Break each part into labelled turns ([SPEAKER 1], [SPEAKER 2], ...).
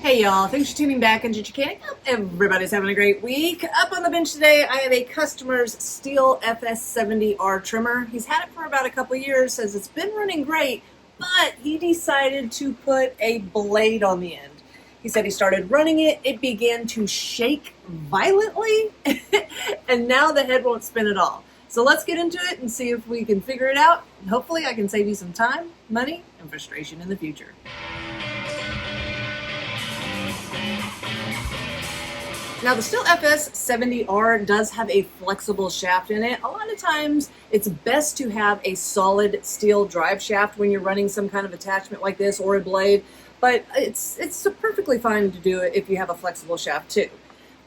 [SPEAKER 1] Hey y'all, thanks for tuning back into Chickanic. Hope everybody's having a great week. Up on the bench today, I have a customer's Stihl FS70R trimmer. He's had it for about a couple years, says it's been running great, but he decided to put a blade on the end. He said he started running it, it began to shake violently, and now the head won't spin at all. So let's get into it and see if we can figure it out. Hopefully I can save you some time, money, and frustration in the future. Now the Stihl FS70R does have a flexible shaft in it. A lot of times it's best to have a solid steel drive shaft when you're running some kind of attachment like this or a blade, but it's perfectly fine to do it if you have a flexible shaft too.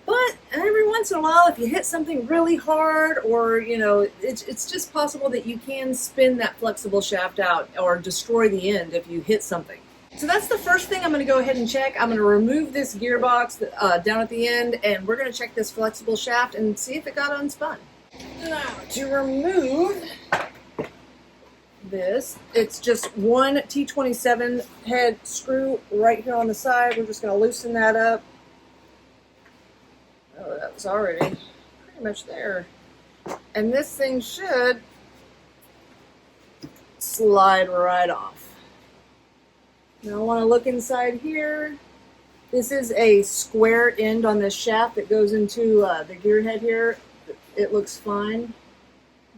[SPEAKER 1] But every once in a while, if you hit something really hard, or it's just possible that you can spin that flexible shaft out or destroy the end if you hit something. So that's the first thing I'm going to go ahead and check. I'm going to remove this gearbox down at the end, and we're going to check this flexible shaft and see if it got unspun. Now, to remove this, it's just one T27 head screw right here on the side. We're just going to loosen that up. Oh, that was already pretty much there. And this thing should slide right off. Now I want to look inside here. This is a square end on this shaft that goes into the gear head here. It looks fine.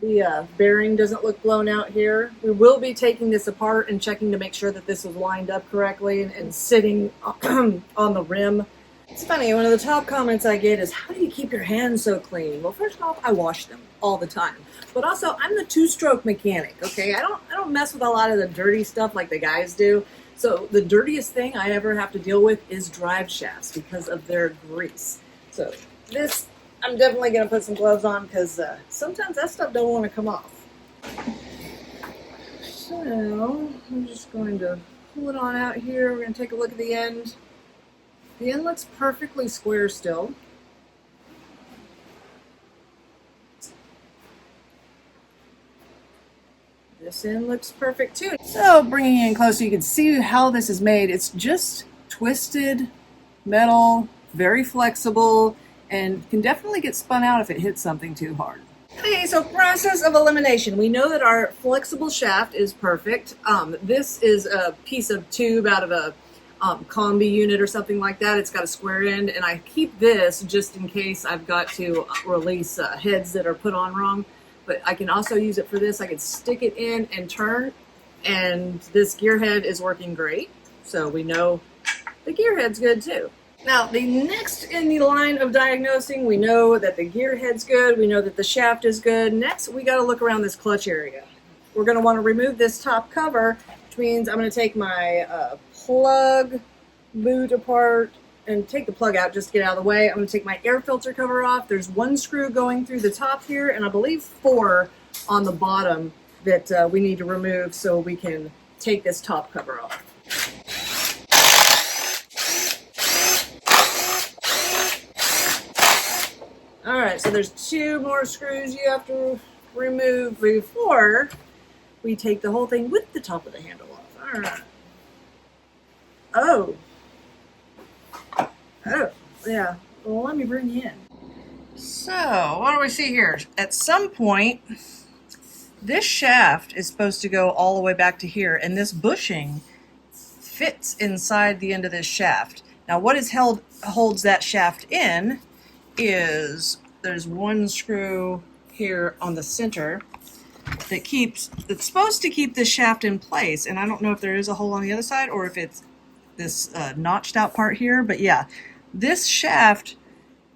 [SPEAKER 1] The bearing doesn't look blown out here. We will be taking this apart and checking to make sure that this is lined up correctly and sitting on the rim. It's funny, one of the top comments I get is, how do you keep your hands so clean? Well, first off, I wash them all the time. But also, I'm the two-stroke mechanic, okay? I don't mess with a lot of the dirty stuff like the guys do. So the dirtiest thing I ever have to deal with is drive shafts because of their grease. So this, I'm definitely going to put some gloves on because sometimes that stuff don't want to come off. So I'm just going to pull it on out here. We're going to take a look at the end. The end looks perfectly square still. This end looks perfect too. So bringing it in closer, you can see how this is made. It's just twisted metal, very flexible, and can definitely get spun out if it hits something too hard. Okay, so process of elimination. We know that our flexible shaft is perfect. This is a piece of tube out of a combi unit or something like that. It's got a square end, and I keep this just in case I've got to release heads that are put on wrong. But I can also use it for this. I can stick it in and turn, and this gear head is working great. So we know the gear head's good too. Now, the next in the line of diagnosing, we know that the gear head's good. We know that the shaft is good. Next, we got to look around this clutch area. We're going to want to remove this top cover, which means I'm going to take my plug boot apart and take the plug out just to get out of the way. I'm going to take my air filter cover off. There's one screw going through the top here, and I believe 4 on the bottom that we need to remove so we can take this top cover off. Alright, so there's 2 more screws you have to remove before we take the whole thing with the top of the handle off. Alright. Oh, yeah. Well, let me bring you in. So, what do we see here? At some point, this shaft is supposed to go all the way back to here, and this bushing fits inside the end of this shaft. Now, what holds that shaft in is there's one screw here on the center that's supposed to keep this shaft in place, and I don't know if there is a hole on the other side or if it's this notched out part here, but yeah, this shaft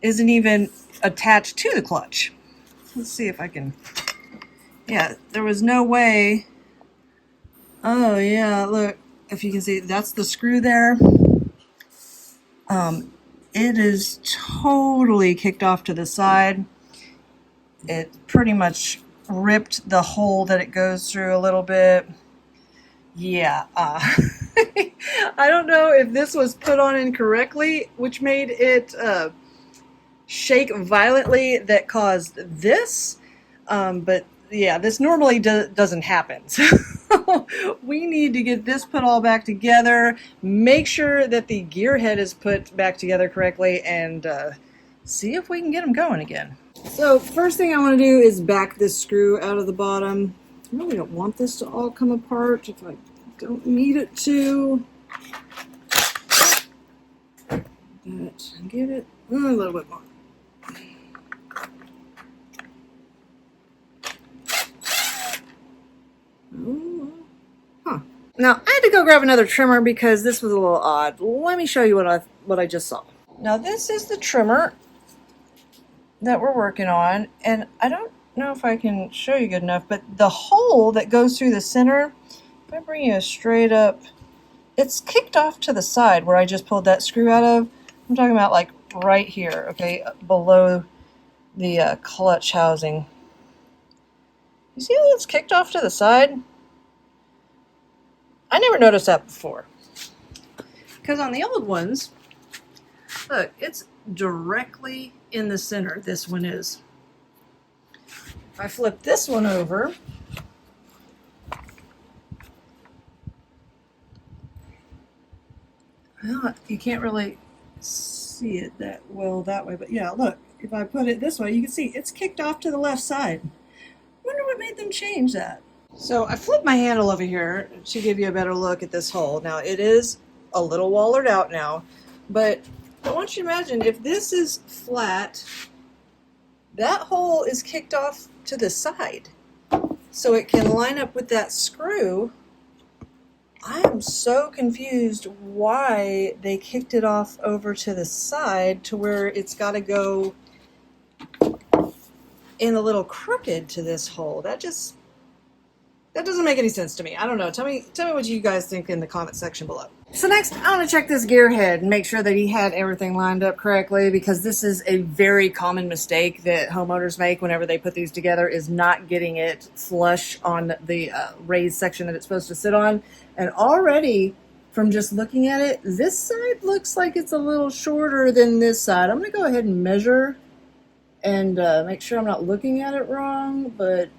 [SPEAKER 1] isn't even attached to the clutch. Let's see if I can, yeah, there was no way. Oh yeah, look, if you can see, that's the screw there. It is totally kicked off to the side. It pretty much ripped the hole that it goes through a little bit. Yeah, I don't know if this was put on incorrectly, which made it shake violently that caused this, but yeah, this normally doesn't happen. So we need to get this put all back together, make sure that the gear head is put back together correctly, and see if we can get them going again. So first thing I want to do is back this screw out of the bottom. I really don't want this to all come apart if I don't need it to. But give it a little bit more. Huh. Now I had to go grab another trimmer because this was a little odd. Let me show you what I just saw. Now this is the trimmer that we're working on, and I don't know if I can show you good enough, but the hole that goes through the center, if I bring you a straight up, it's kicked off to the side where I just pulled that screw out of. I'm talking about like right here, okay, below the clutch housing. You see how it's kicked off to the side? I never noticed that before. Because on the old ones, look, it's directly in the center. This one is. If I flip this one over, well, you can't really see it that well that way, but yeah, look, if I put it this way, you can see it's kicked off to the left side. Wonder what made them change that. So I flipped my handle over here to give you a better look at this hole. Now it is a little wallered out now, but I want you to imagine if this is flat, that hole is kicked off to the side so it can line up with that screw. I am so confused why they kicked it off over to the side to where it's got to go in a little crooked to this hole. That doesn't make any sense to me. I don't know. Tell me what you guys think in the comment section below. So next, I want to check this gear head and make sure that he had everything lined up correctly, because this is a very common mistake that homeowners make whenever they put these together, is not getting it flush on the raised section that it's supposed to sit on. And already, from just looking at it, this side looks like it's a little shorter than this side. I'm going to go ahead and measure and make sure I'm not looking at it wrong, but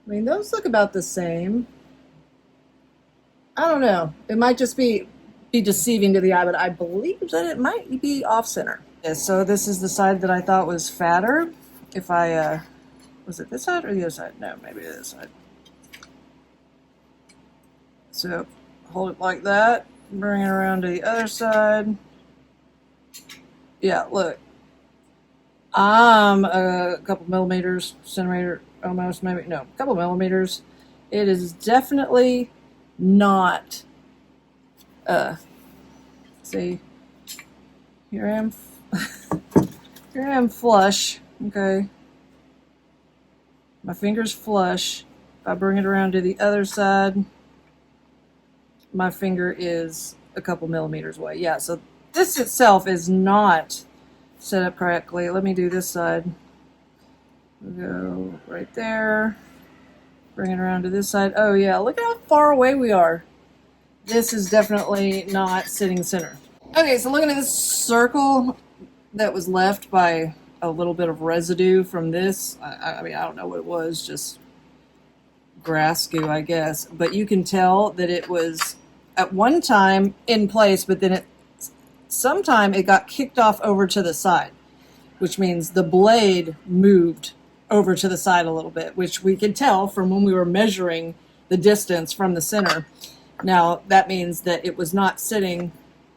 [SPEAKER 1] I mean, those look about the same. I don't know. It might just be deceiving to the eye, but I believe that it might be off center. Yeah, so this is the side that I thought was fatter. If I, was it this side or the other side? No, maybe this side. So hold it like that, bring it around to the other side. Yeah, look. I'm a couple millimeters, centimeter, almost, maybe, no, a couple millimeters. It is definitely not, see, here I am, here I am flush, okay, my finger's flush. If I bring it around to the other side, my finger is a couple millimeters away. Yeah, so this itself is not set up correctly. Let me do this side. We'll go right there. Bring it around to this side. Oh yeah, look how far away we are. This is definitely not sitting center. Okay, so looking at this circle that was left by a little bit of residue from this. I mean, I don't know what it was, just grass goo, I guess. But you can tell that it was at one time in place, but then sometime it got kicked off over to the side, which means the blade moved over to the side a little bit, which we could tell from when we were measuring the distance from the center. Now that means that it was not sitting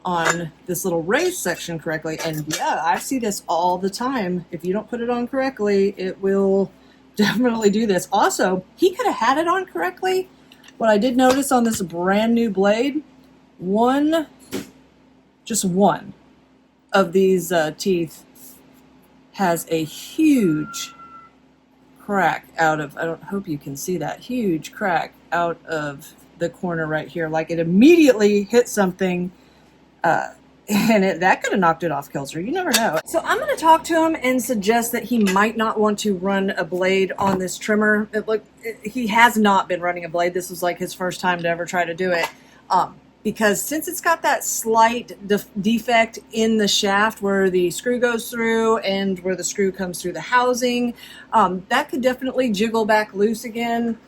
[SPEAKER 1] on this little raised section correctly. And yeah, I see this all the time. If you don't put it on correctly, it will definitely do this. Also, he could have had it on correctly. What I did notice on this brand new blade, just one of these teeth has a huge crack out of, I don't hope you can see that, huge crack out of the corner right here. Like it immediately hit something and that could have knocked it off kilter. You never know. So I'm going to talk to him and suggest that he might not want to run a blade on this trimmer. He has not been running a blade. This was like his first time to ever try to do it. Because since it's got that slight defect in the shaft where the screw goes through and where the screw comes through the housing, that could definitely jiggle back loose again.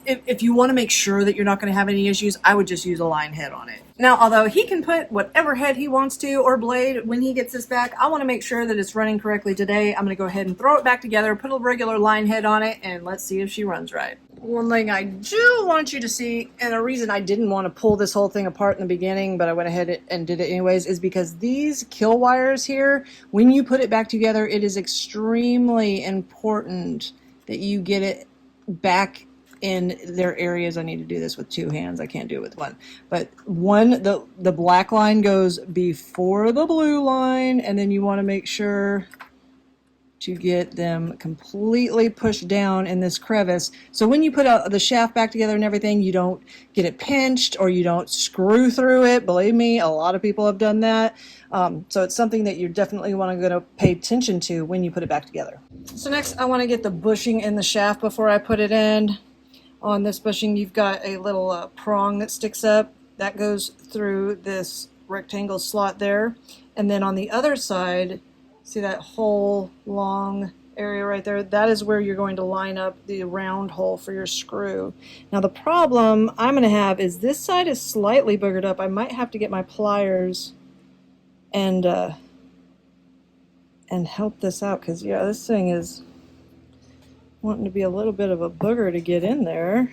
[SPEAKER 1] if you want to make sure that you're not going to have any issues, I would just use a line head on it. Now, although he can put whatever head he wants to or blade when he gets this back, I want to make sure that it's running correctly today. I'm going to go ahead and throw it back together, put a regular line head on it, and let's see if she runs right. One thing I do want you to see, and a reason I didn't want to pull this whole thing apart in the beginning, but I went ahead and did it anyways, is because these kill wires here, when you put it back together, it is extremely important that you get it back in their areas. I need to do this with two hands. I can't do it with one. But the black line goes before the blue line, and then you want to make sure to get them completely pushed down in this crevice. So when you put the shaft back together and everything, you don't get it pinched or you don't screw through it. Believe me, a lot of people have done that. So it's something that you definitely want to pay attention to when you put it back together. So next I want to get the bushing in the shaft before I put it in. On this bushing, you've got a little prong that sticks up. That goes through this rectangle slot there. And then on the other side, see that whole long area right there? That is where you're going to line up the round hole for your screw. Now the problem I'm going to have is this side is slightly boogered up. I might have to get my pliers and help this out, because yeah, this thing is wanting to be a little bit of a booger to get in there.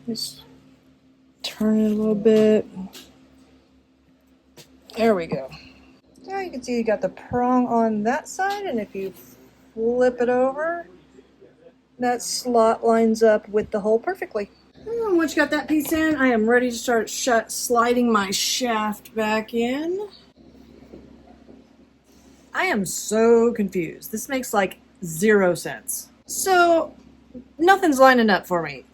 [SPEAKER 1] Just turn it a little bit. There we go. Now you can see you got the prong on that side, and if you flip it over, that slot lines up with the hole perfectly. And once you got that piece in, I am ready to start sliding my shaft back in. I am so confused. This makes like 0 sense. So nothing's lining up for me.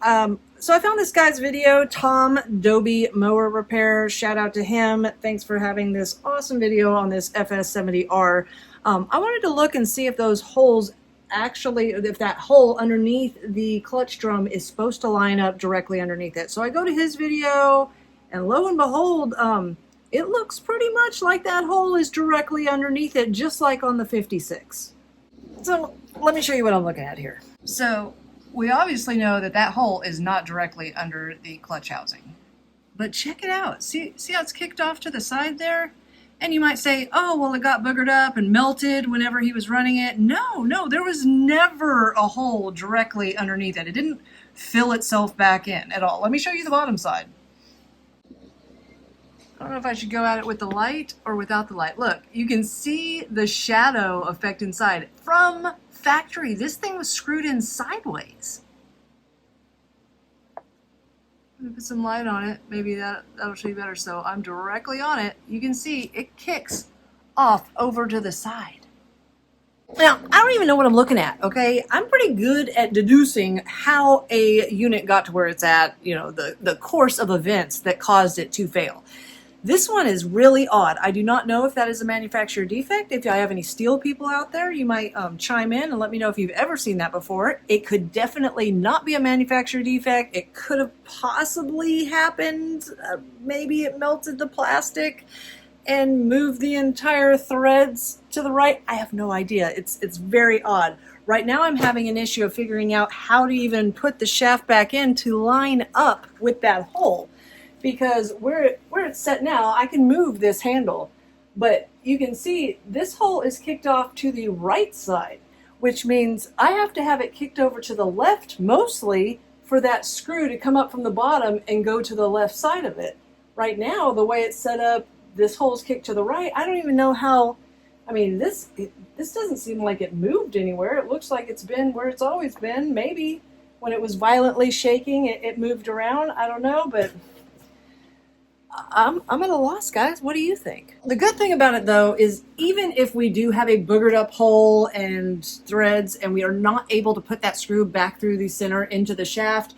[SPEAKER 1] So I found this guy's video, Tom Dobie Mower Repair. Shout out to him. Thanks for having this awesome video on this FS70R. I wanted to look and see if those holes actually, if that hole underneath the clutch drum is supposed to line up directly underneath it. So I go to his video, and lo and behold, it looks pretty much like that hole is directly underneath it, just like on the 56. So let me show you what I'm looking at here. So we obviously know that that hole is not directly under the clutch housing. But check it out. See how it's kicked off to the side there? And you might say, oh, well, it got boogered up and melted whenever he was running it. No, there was never a hole directly underneath it. It didn't fill itself back in at all. Let me show you the bottom side. I don't know if I should go at it with the light or without the light. Look, you can see the shadow effect inside. From factory, this thing was screwed in sideways. Let me put some light on it. Maybe that'll show you better. So I'm directly on it. You can see it kicks off over to the side. Now, I don't even know what I'm looking at, okay? I'm pretty good at deducing how a unit got to where it's at, you know, the course of events that caused it to fail. This one is really odd. I do not know if that is a manufacturer defect. If I have any Stihl people out there, you might chime in and let me know if you've ever seen that before. It could definitely not be a manufacturer defect. It could have possibly happened. Maybe it melted the plastic and moved the entire threads to the right. I have no idea. It's very odd. Right now I'm having an issue of figuring out how to even put the shaft back in to line up with that hole. Because where it's set now, I can move this handle, but you can see this hole is kicked off to the right side, which means I have to have it kicked over to the left mostly for that screw to come up from the bottom and go to the left side of it. Right now, the way it's set up, this hole's kicked to the right. I don't even know how. I mean, this doesn't seem like it moved anywhere. It looks like it's been where it's always been. Maybe when it was violently shaking, it moved around. I don't know, but I'm at a loss, guys. What do you think? The good thing about it, though, is even if we do have a boogered up hole and threads and we are not able to put that screw back through the center into the shaft,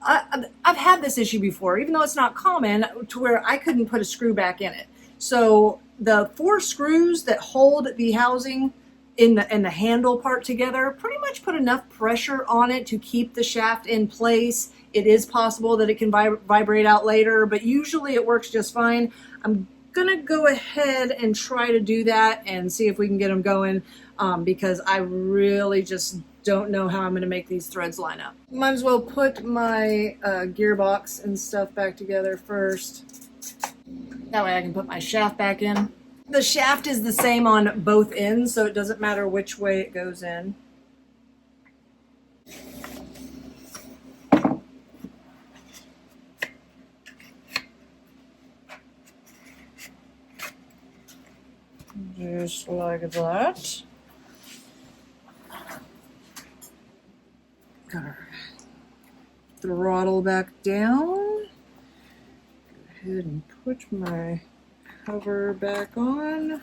[SPEAKER 1] I've had this issue before, even though it's not common, to where I couldn't put a screw back in it. So the 4 screws that hold the housing in the handle part together pretty much put enough pressure on it to keep the shaft in place. It is possible that it can vibrate out later, but usually it works just fine. I'm gonna go ahead and try to do that and see if we can get them going, because I really just don't know how I'm going to make these threads line up. Might as well put my gearbox and stuff back together first. That way I can put my shaft back in. The shaft is the same on both ends, so it doesn't matter which way it goes in. Just like that. Got our throttle back down. Go ahead and put my cover back on.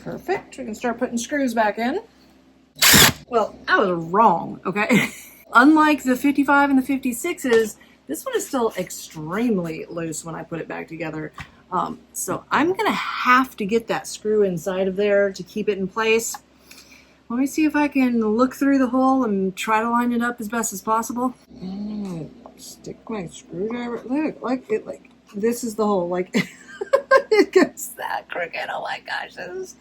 [SPEAKER 1] Perfect. We can start putting screws back in. Well, I was wrong, okay? Unlike the 55 and the 56s, this one is still extremely loose when I put it back together. So I'm gonna have to get that screw inside of there to keep it in place. Let me see if I can look through the hole and try to line it up as best as possible. Stick my screwdriver. Look, like this is the hole. Like it goes that crooked. Oh my gosh, this is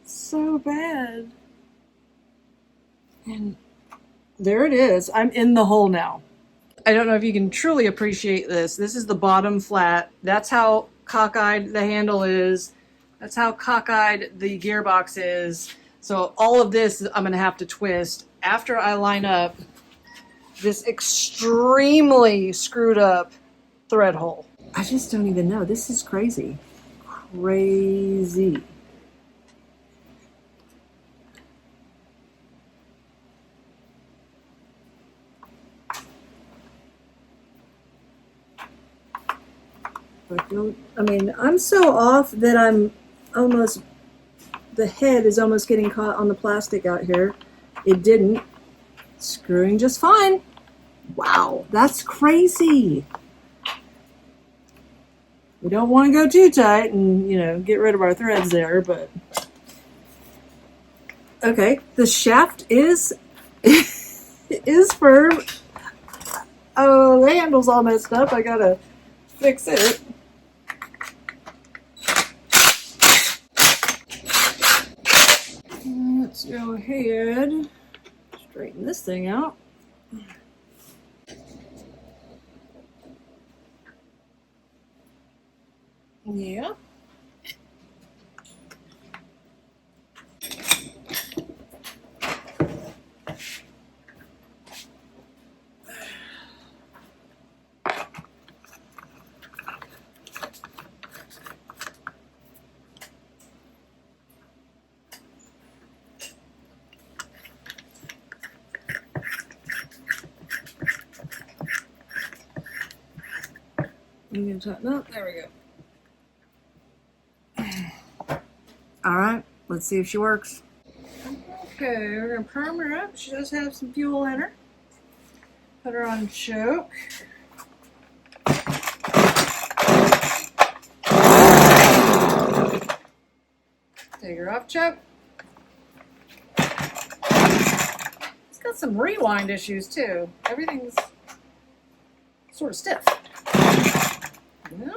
[SPEAKER 1] so bad. And there it is. I'm in the hole now. I don't know if you can truly appreciate this. This is the bottom flat. That's how cockeyed the handle is. That's how cockeyed the gearbox is. So all of this I'm going to have to twist after I line up this extremely screwed up thread hole. I just don't even know. This is crazy. Crazy. I mean, I'm so off that I'm almost, the head is almost getting caught on the plastic out here. It didn't. Screwing just fine. Wow, that's crazy. We don't want to go too tight and, you know, get rid of our threads there, but... Okay, the shaft is firm. Oh, the handle's all messed up. I gotta fix it. Let's go ahead, straighten this thing out. Yeah. I'm gonna tighten up. There we go. All right, let's see if she works. Okay, we're gonna prime her up. She does have some fuel in her. Put her on choke. Take her off choke. It's got some rewind issues too. Everything's sort of stiff. Yeah.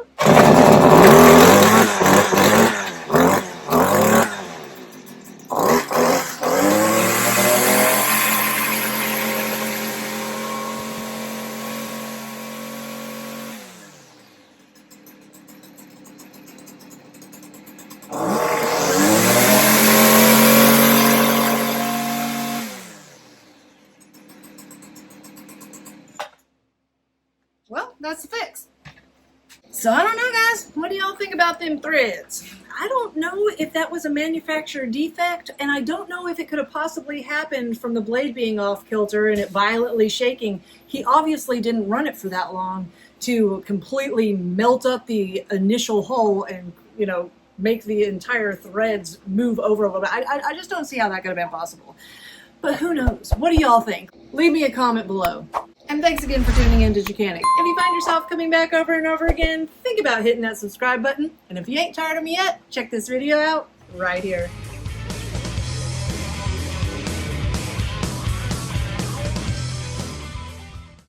[SPEAKER 1] Well, that's the fix. So I don't know, guys. What do y'all think about them threads? I don't know if that was a manufacturer defect, and I don't know if it could have possibly happened from the blade being off kilter and it violently shaking. He obviously didn't run it for that long to completely melt up the initial hole and, you know, make the entire threads move over a little bit. I just don't see how that could have been possible. But who knows? What do y'all think? Leave me a comment below. And thanks again for tuning in to Chickanic. If you find yourself coming back over and over again, think about hitting that subscribe button. And if you ain't tired of me yet, check this video out right here.